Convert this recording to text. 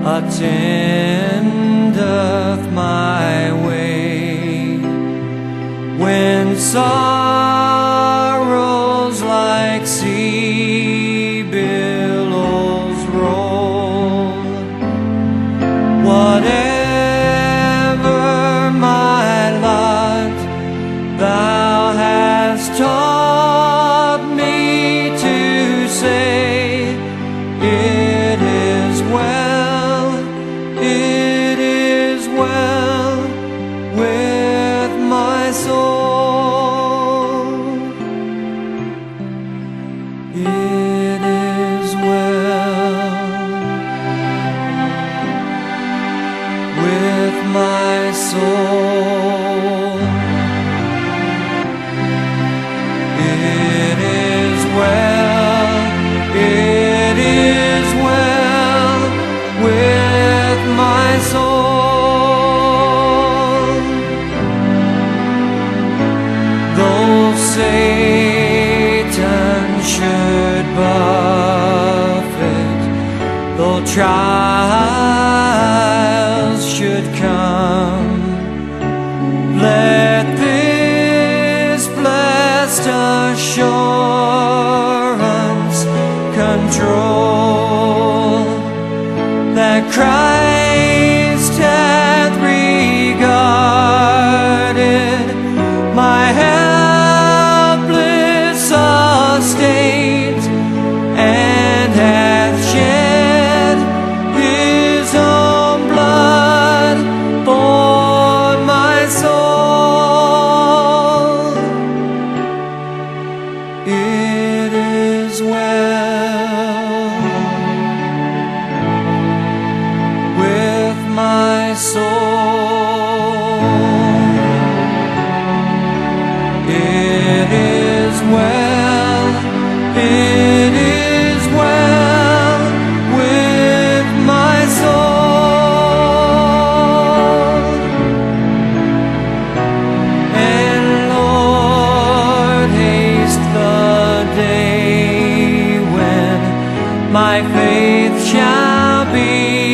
attendeth my way. When sorrows like sea billows roll, whatever my lot, thou hast taught me to say, it is well, it is well with my soul. It is well with my soul. It is well, it is well with my soul. Though Satan should buffet, though trials should come, let this blessed assurance control that Christ hath regarded my helpless estate, and hath shed his own blood for my soul. It is well with my soul. It is well, it is well with my soul. And Lord, haste the day when my faith shall be